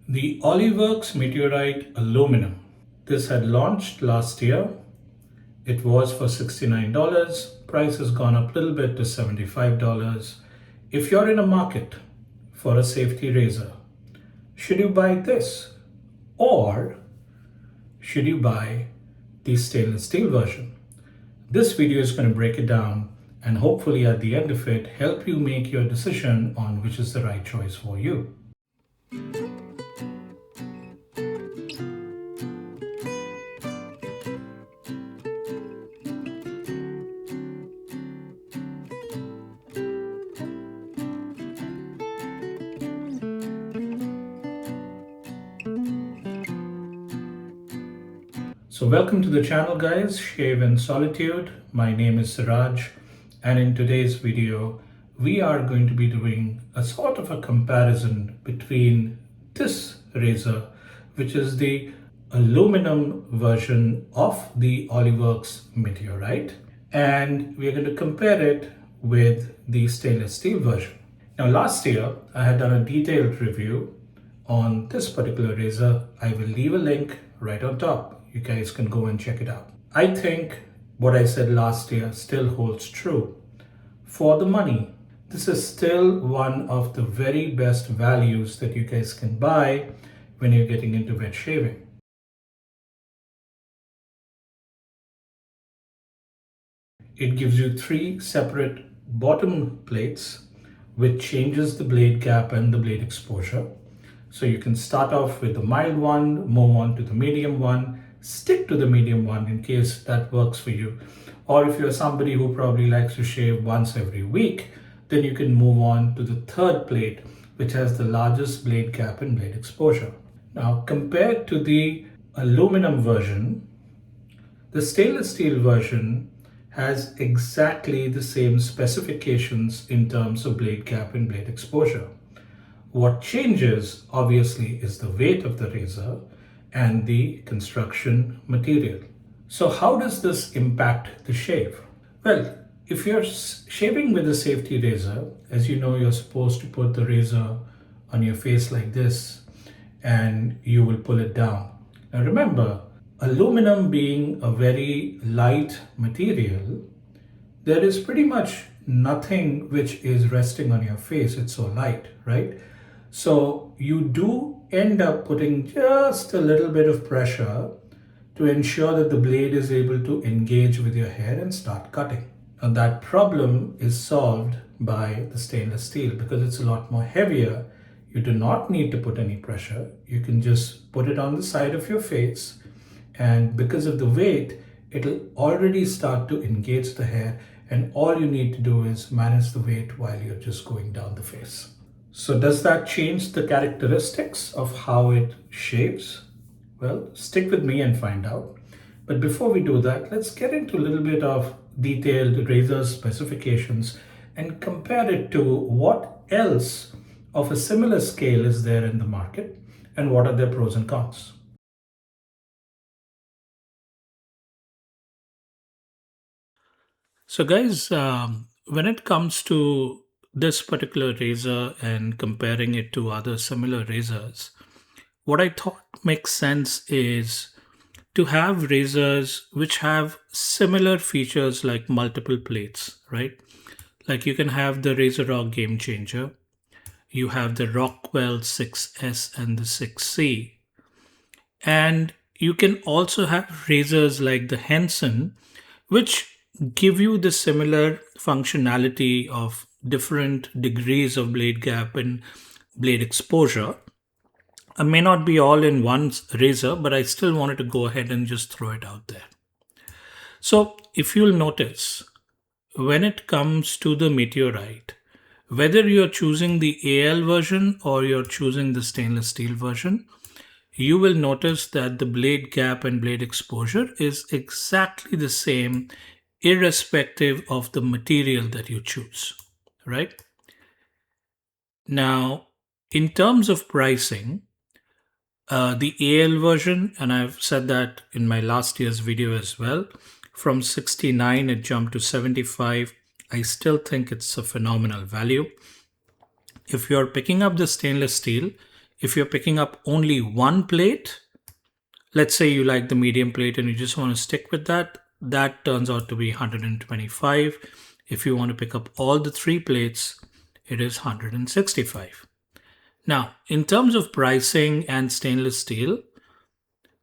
The Oliworks Meteorite Aluminum. This had launched last year. It was for $69. Price has gone up a little bit to $75. If you're in a market for a safety razor, should you buy this or should you buy the stainless steel version? This video is going to break it down and hopefully at the end of it help you make your decision on which is the right choice for you. So welcome to the channel guys, Shave in Solitude. My name is Siraj and in today's video we are going to be doing a sort of a comparison between this razor, which is the aluminum version of the Oliworks Meteorite, and we're going to compare it with the stainless steel version. Now last year I had done a detailed review on this particular razor. I will leave a link right on top. You guys can go and check it out. I think what I said last year still holds true. For the money, this is still one of the very best values that you guys can buy when you're getting into wet shaving. It gives you 3 separate bottom plates, which changes the blade gap and the blade exposure. So you can start off with the mild one, move on to the medium one, stick to the medium one in case that works for you. Or if you're somebody who probably likes to shave once every week, then you can move on to the third plate, which has the largest blade gap and blade exposure. Now, compared to the aluminum version, the stainless steel version has exactly the same specifications in terms of blade gap and blade exposure. What changes, obviously, is the weight of the razor and the construction material. So how does this impact the shave? Well, if you're shaving with a safety razor, as you know, you're supposed to put the razor on your face like this and you will pull it down. Now remember, aluminum being a very light material, there is pretty much nothing which is resting on your face. It's so light, right? So you do end up putting just a little bit of pressure to ensure that the blade is able to engage with your hair and start cutting. And that problem is solved by the stainless steel because it's a lot more heavier. You do not need to put any pressure. You can just put it on the side of your face, and because of the weight, it'll already start to engage the hair, and all you need to do is manage the weight while you're just going down the face. So does that change the characteristics of how it shaves? Well, stick with me and find out. But before we do that, let's get into a little bit of detailed razor specifications and compare it to what else of a similar scale is there in the market and what are their pros and cons. So guys, when it comes to this particular razor and comparing it to other similar razors, what I thought makes sense is to have razors which have similar features like multiple plates, right? Like you can have the Razor Game Changer, you have the Rockwell 6S and the 6C, and you can also have razors like the Henson, which give you the similar functionality of different degrees of blade gap and blade exposure. I may not be all in one razor, but I still wanted to go ahead and just throw it out there. So if you'll notice, when it comes to the Meteorite, whether you're choosing the AL version or you're choosing the stainless steel version, you will notice that the blade gap and blade exposure is exactly the same, irrespective of the material that you choose, right? Now, in terms of pricing, the AL version, and I've said that in my last year's video as well, from 69 it jumped to 75. I still think it's a phenomenal value. If you're picking up the stainless steel, If you're picking up only one plate, let's say you like the medium plate and you just want to stick with that, that turns out to be 125. If you want to pick up all the three plates, it is 165. Now, in terms of pricing and stainless steel,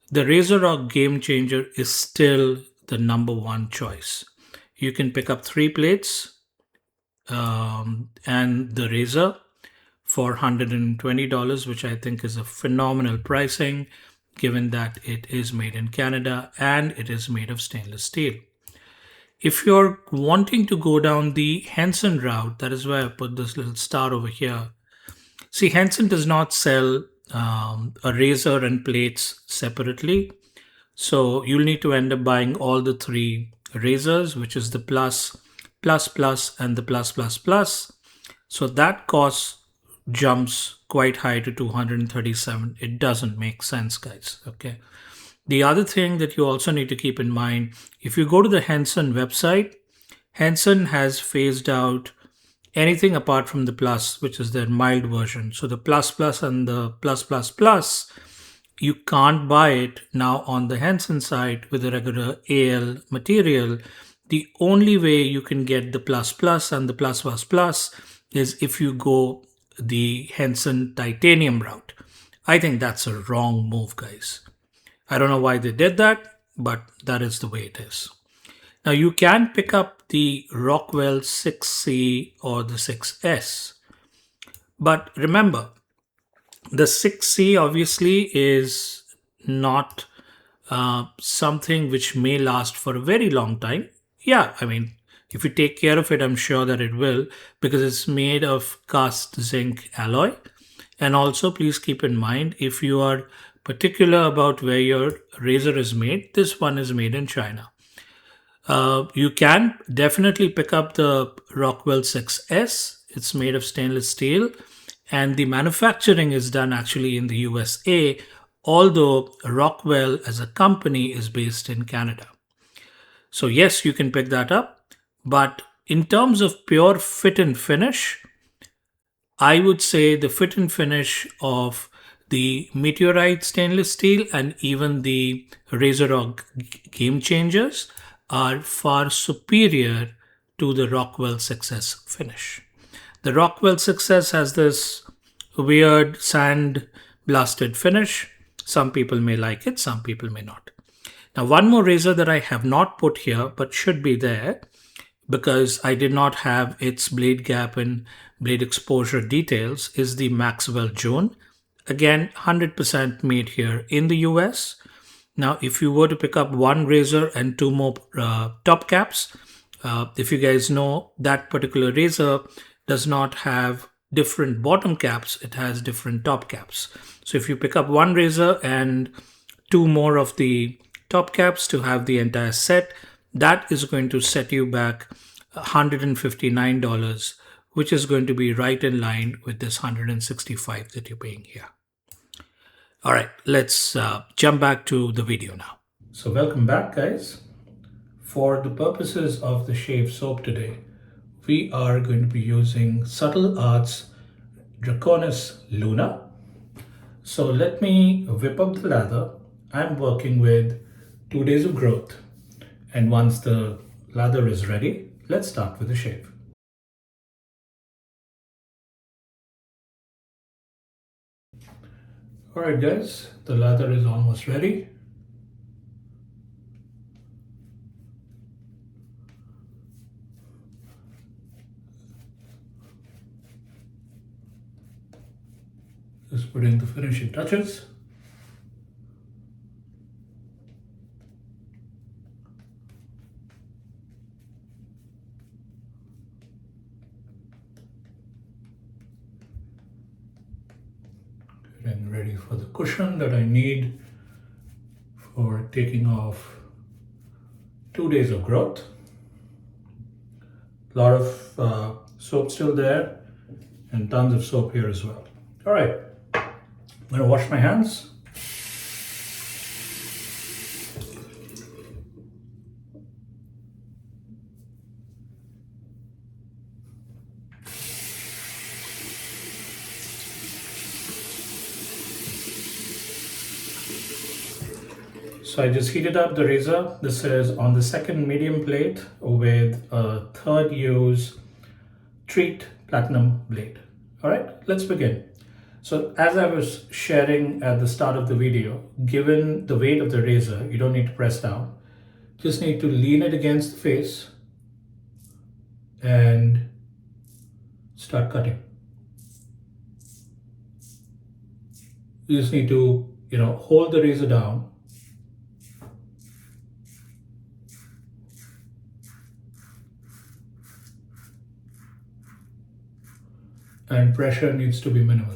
the Razor Game Changer is still the number one choice. You can pick up three plates and the Razor for $120, which I think is a phenomenal pricing given that it is made in Canada and it is made of stainless steel. If you're wanting to go down the Henson route, that is why I put this little star over here. See, Henson does not sell a razor and plates separately. So you'll need to end up buying all the three razors, which is the plus, plus, plus, and the plus, plus, plus. So that cost jumps quite high to 237. It doesn't make sense, guys. Okay. The other thing that you also need to keep in mind, if you go to the Henson website, Henson has phased out anything apart from the plus, which is their mild version. So the plus plus and the plus plus plus, you can't buy it now on the Henson side with the regular AL material. The only way you can get the plus plus and the plus plus plus is if you go the Henson titanium route. I think that's a wrong move, guys. I don't know why they did that, but that is the way it is. Now you can pick up the Rockwell 6C or the 6S. But remember, the 6C obviously is not something which may last for a very long time. Yeah, I mean, if you take care of it, I'm sure that it will, because it's made of cast zinc alloy. And also, please keep in mind, if you are particular about where your razor is made, this one is made in China. You can definitely pick up the Rockwell 6S. It's made of stainless steel, and the manufacturing is done actually in the USA, although Rockwell as a company is based in Canada. So yes, you can pick that up, but in terms of pure fit and finish, I would say the fit and finish of the Meteorite stainless steel and even the Razor Game Changers are far superior to the Rockwell 6S finish. The Rockwell 6S has this weird sand blasted finish. Some people may like it, some people may not. Now, one more razor that I have not put here but should be there because I did not have its blade gap and blade exposure details is the Maxwell June. Again, 100% made here in the US. Now, if you were to pick up one razor and two more top caps, if you guys know, that particular razor does not have different bottom caps, it has different top caps. So if you pick up one razor and two more of the top caps to have the entire set, that is going to set you back $159, which is going to be right in line with this 165 that you're paying here. All right, let's jump back to the video now. So welcome back, guys. For the purposes of the shave soap today, we are going to be using Subtle Arts Draconis Luna. So let me whip up the lather. I'm working with 2 days of growth. And once the lather is ready, let's start with the shave. All right, guys, the lather is almost ready. Just putting the finishing touches. Getting ready for the cushion that I need for taking off 2 days of growth. A lot of soap still there and tons of soap here as well. All right, I'm gonna wash my hands. So I just heated up the razor. This is on the second medium plate with a third use treat platinum blade. All right, let's begin. So as I was sharing at the start of the video, given the weight of the razor, you don't need to press down. Just need to lean it against the face and start cutting. You just need to, hold the razor down and pressure needs to be minimal.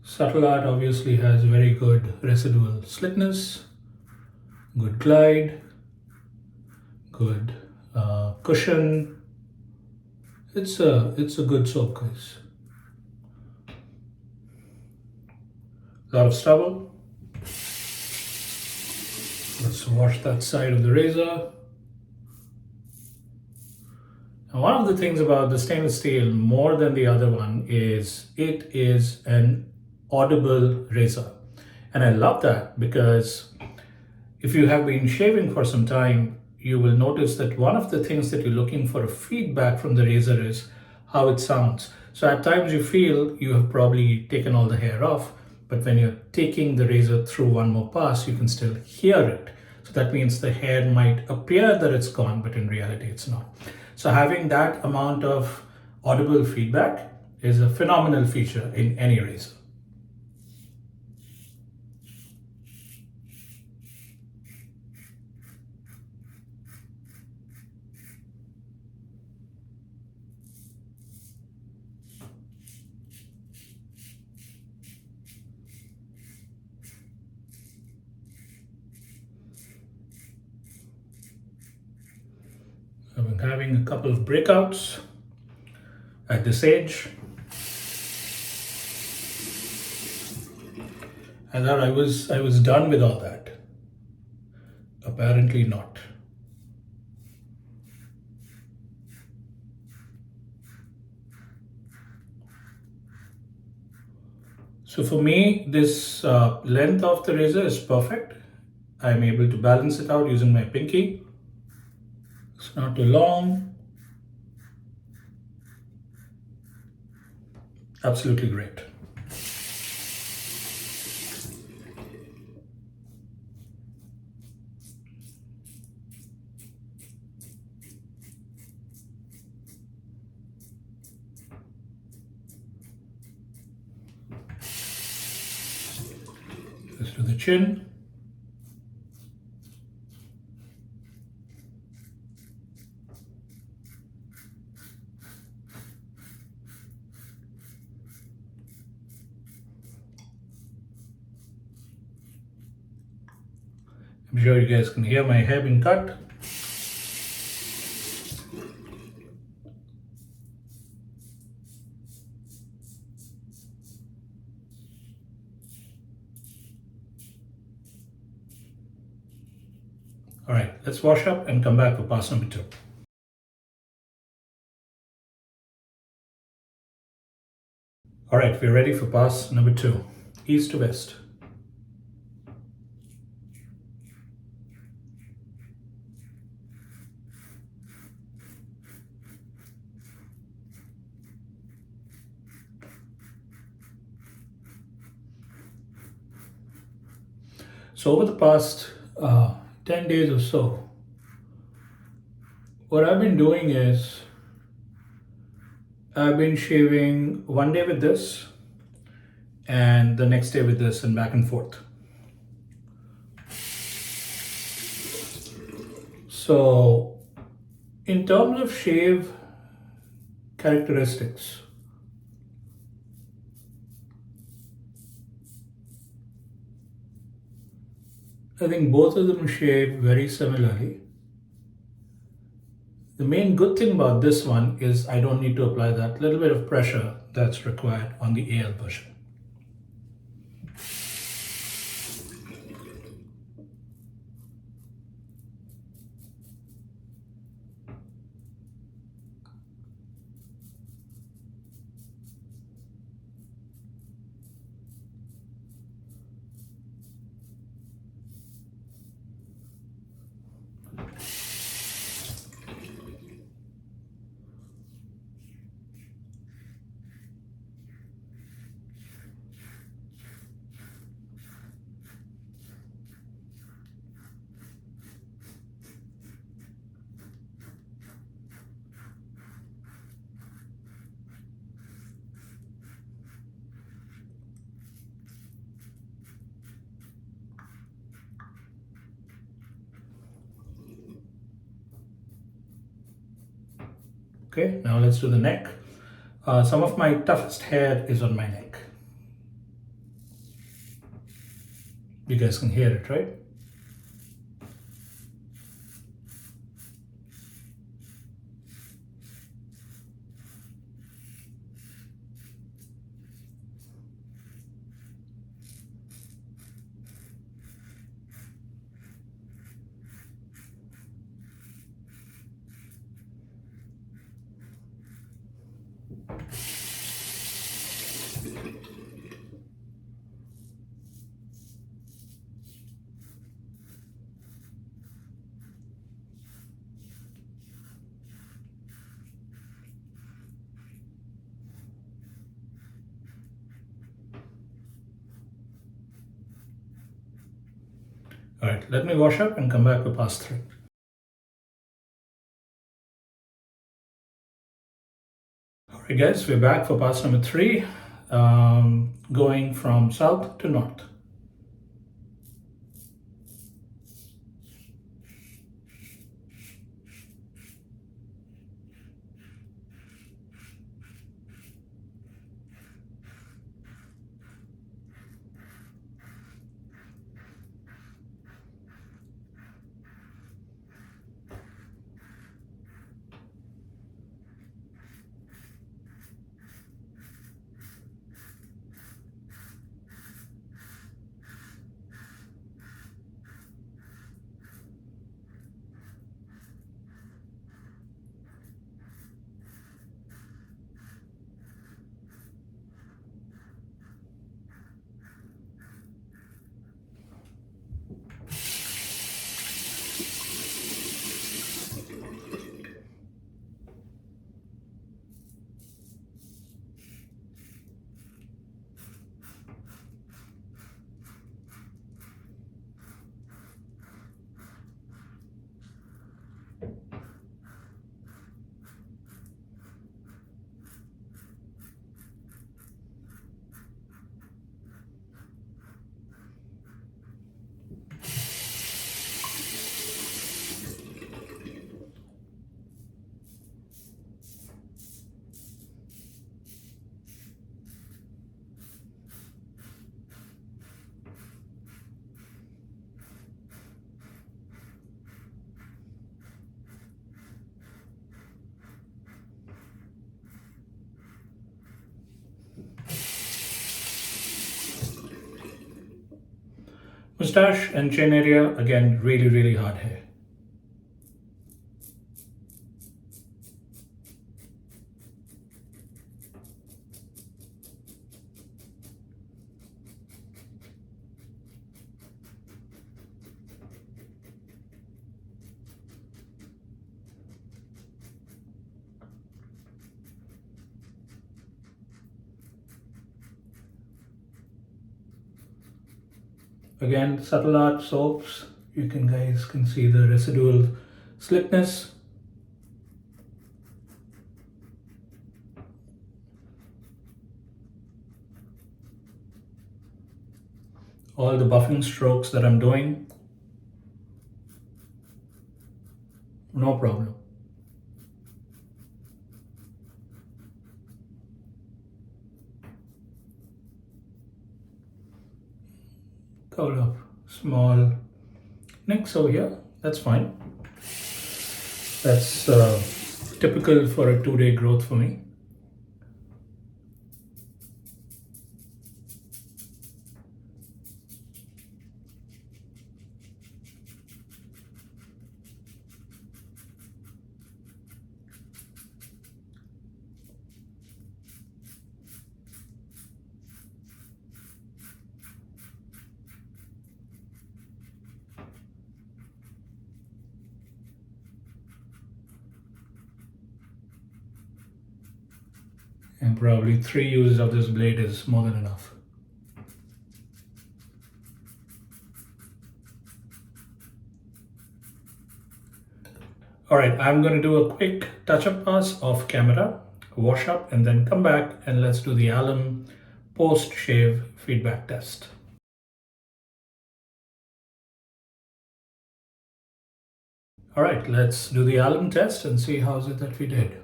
Subtle art obviously has very good residual slickness, good glide, good cushion. It's a good soap, guys. A lot of stubble. Let's wash that side of the razor. Now, one of the things about the stainless steel more than the other one is it is an audible razor. And I love that because if you have been shaving for some time, you will notice that one of the things that you're looking for a feedback from the razor is how it sounds. So at times you feel you have probably taken all the hair off, but when you're taking the razor through one more pass, you can still hear it. So that means the hair might appear that it's gone, but in reality it's not. So having that amount of audible feedback is a phenomenal feature in any razor. I'm having a couple of breakouts at this age. I thought I was done with all that. Apparently not. So for me, this length of the razor is perfect. I'm able to balance it out using my pinky. It's not too long. Absolutely great. Let's do the chin. I'm sure you guys can hear my hair being cut. All right, let's wash up and come back for pass number 2. All right, we're ready for pass number 2, east to west. So over the past 10 days or so, what I've been doing is I've been shaving one day with this and the next day with this and back and forth. So in terms of shave characteristics, I think both of them shave very similarly. The main good thing about this one is I don't need to apply that little bit of pressure that's required on the AL version. Okay, now let's do the neck. Some of my toughest hair is on my neck. You guys can hear it, right? All right, let me wash up and come back to pass through. All right, guys, we're back for pass number 3, going from south to north. Mustache and chin area, again, really hard hair. Again, subtle art soaps. You guys can see the residual slickness. All the buffing strokes that I'm doing, no problem. Couple of small nicks over here, that's fine. That's typical for a 2-day growth for me. And probably 3 uses of this blade is more than enough. All right, I'm going to do a quick touch-up pass off camera, wash up, and then come back and let's do the Alum post-shave feedback test. All right, let's do the Alum test and see how's it that we did.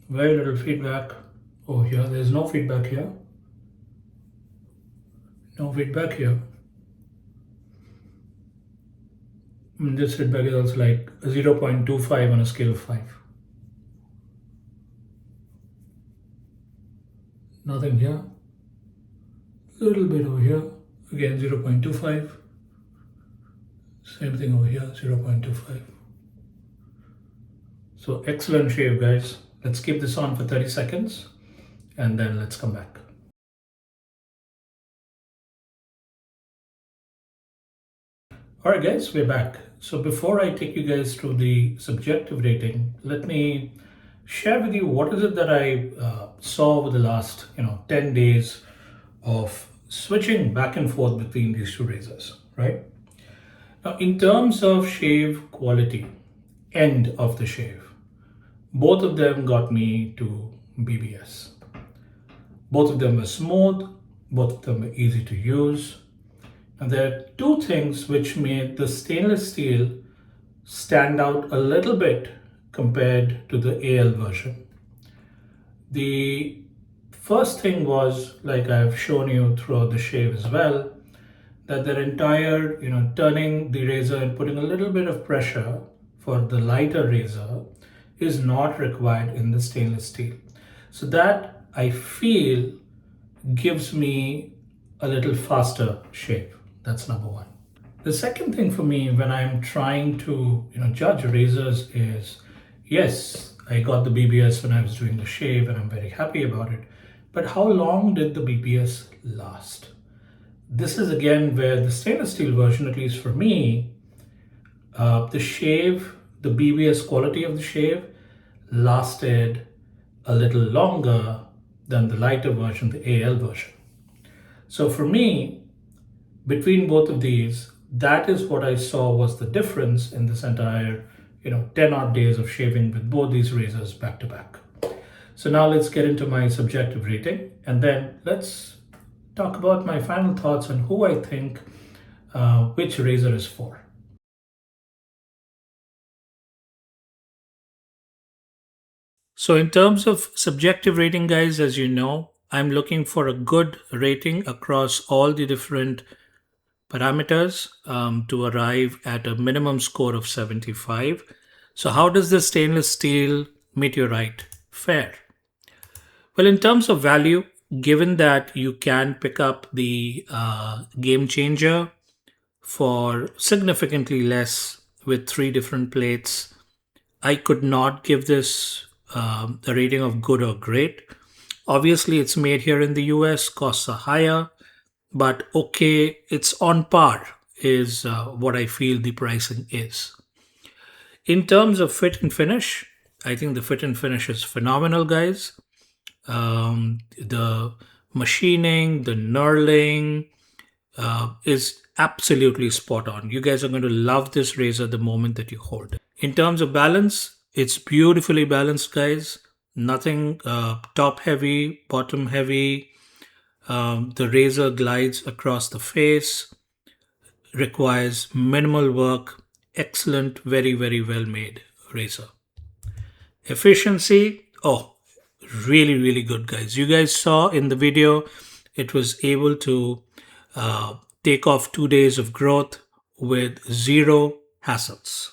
Very little feedback. Oh, here, there's no feedback here. No feedback here. And this feedback is also like 0.25 on a scale of 5. Nothing here. Little bit over here. Again, 0.25. Same thing over here, 0.25. So excellent shave, guys. Let's keep this on for 30 seconds and then let's come back. All right, guys, we're back. So before I take you guys through the subjective rating, let me share with you what is it that I saw over the last 10 days of switching back and forth between these two razors, right? Now, in terms of shave quality, end of the shave, both of them got me to BBS. Both of them were smooth, both of them were easy to use. And there are two things which made the stainless steel stand out a little bit compared to the AL version. The first thing was, like I've shown you throughout the shave as well, that their entire, turning the razor and putting a little bit of pressure for the lighter razor is not required in the stainless steel. So that, I feel, gives me a little faster shave. That's number one. The second thing for me when I'm trying to judge razors is, yes, I got the BBS when I was doing the shave and I'm very happy about it. But how long did the BBS last? This is again where the stainless steel version, at least for me, the shave, the BBS quality of the shave lasted a little longer than the lighter version, the AL version. So for me, between both of these, that is what I saw was the difference in this entire 10 odd days of shaving with both these razors back to back. So now let's get into my subjective rating and then let's talk about my final thoughts on who I think which razor is for. So in terms of subjective rating, guys, as you know, I'm looking for a good rating across all the different parameters to arrive at a minimum score of 75. So how does the stainless steel meteorite fare? Well, in terms of value, given that you can pick up the game changer for significantly less with 3 different plates, I could not give this a rating of good or great. Obviously, it's made here in the US, costs are higher, but okay, it's on par is what I feel the pricing is. In terms of fit and finish, I think the fit and finish is phenomenal, guys. The machining, the knurling is absolutely spot on. You guys are going to love this razor the moment that you hold it. In terms of balance, it's beautifully balanced, guys. Nothing top heavy, bottom heavy. The razor glides across the face, requires minimal work, excellent, very, very well made razor. Efficiency, oh, really, really good, guys. You guys saw in the video, it was able to take off 2 days of growth with 0 hassles.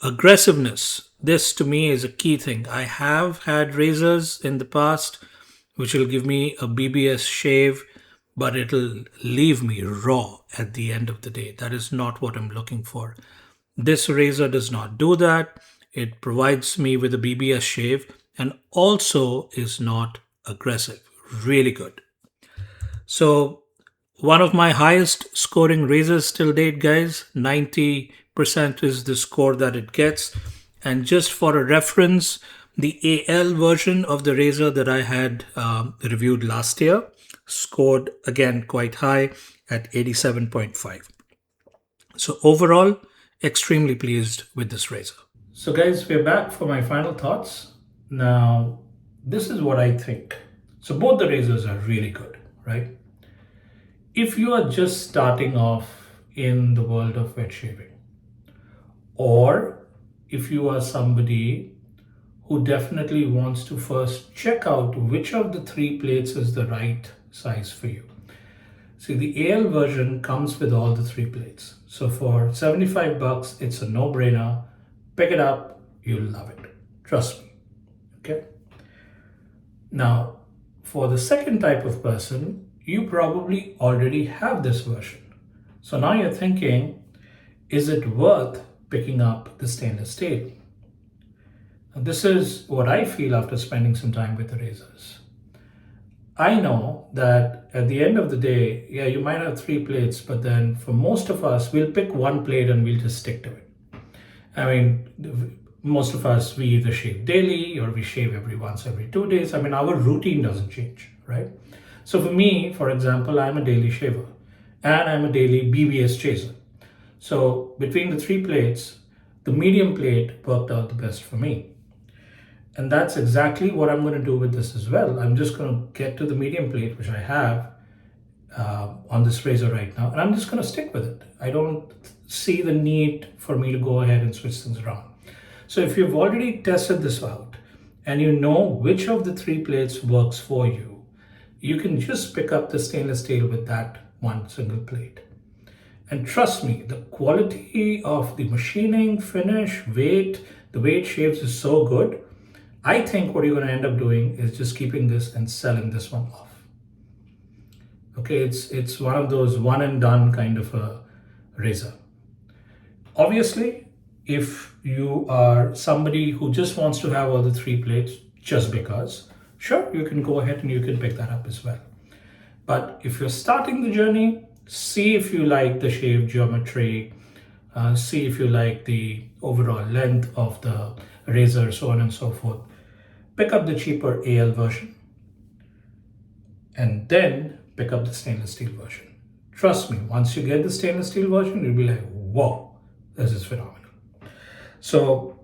Aggressiveness, this to me is a key thing. I have had razors in the past which will give me a BBS shave, but it'll leave me raw at the end of the day. That is not what I'm looking for. This razor does not do that. It provides me with a BBS shave and also is not aggressive. Really good. So one of my highest scoring razors till date, guys, 90% is the score that it gets. And just for a reference, the AL version of the razor that I had reviewed last year scored again quite high at 87.5. So overall, extremely pleased with this razor. So guys, we're back for my final thoughts. Now, this is what I think. So both the razors are really good, right? If you are just starting off in the world of wet shaving, or if you are somebody who definitely wants to first check out which of the three plates is the right size for you. See, the AL version comes with all the three plates. So for 75 bucks, it's a no-brainer. Pick it up, you'll love it. Trust me, okay? Now, for the second type of person, you probably already have this version. So now you're thinking, is it worth picking up the stainless steel? Now, this is what I feel after spending some time with the razors. I know that at the end of the day, yeah, you might have three plates, but then for most of us, we'll pick one plate and we'll just stick to it. I mean, most of us, we either shave daily or we shave every 2 days. I mean, our routine doesn't change, right? So for me, for example, I'm a daily shaver and I'm a daily BBS chaser. So between the three plates, the medium plate worked out the best for me. And that's exactly what I'm going to do with this as well. I'm just going to get to the medium plate, which I have on this razor right now, and I'm just going to stick with it. I don't see the need for me to go ahead and switch things around. So if you've already tested this out and you know which of the three plates works for you, you can just pick up the stainless steel with that one single plate. And trust me, the quality of the machining, finish, weight, the way it shaves is so good. I think what you're going to end up doing is just keeping this and selling this one off. Okay, it's one of those one and done kind of a razor. Obviously, if you are somebody who just wants to have all the three plates just because, sure, you can go ahead and you can pick that up as well. But if you're starting the journey, see if you like the shave geometry, see if you like the overall length of the razor, so on and so forth. Pick up the cheaper AL version and then pick up the stainless steel version. Trust me, once you get the stainless steel version, you'll be like, whoa, this is phenomenal. So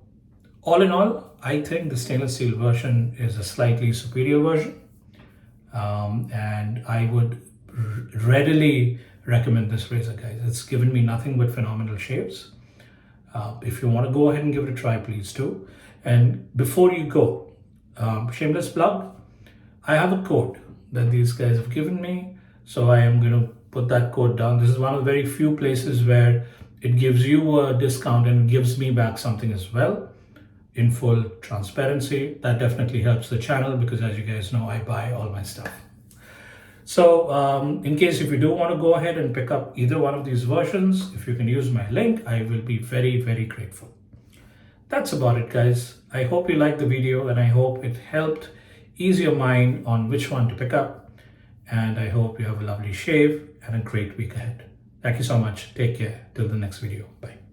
all in all, I think the stainless steel version is a slightly superior version. And I would readily recommend this razor, guys. It's given me nothing but phenomenal shaves. If you want to go ahead and give it a try, please do. And before you go, shameless plug, I have a code that these guys have given me. So I am going to put that code down. This is one of the very few places where it gives you a discount and gives me back something as well. In full transparency, that definitely helps the channel because as you guys know, I buy all my stuff. So in case if you do want to go ahead and pick up either one of these versions, if you can use my link, I will be very, very grateful. That's about it, guys. I hope you liked the video and I hope it helped ease your mind on which one to pick up. And I hope you have a lovely shave and a great week ahead. Thank you so much. Take care. Till the next video. Bye.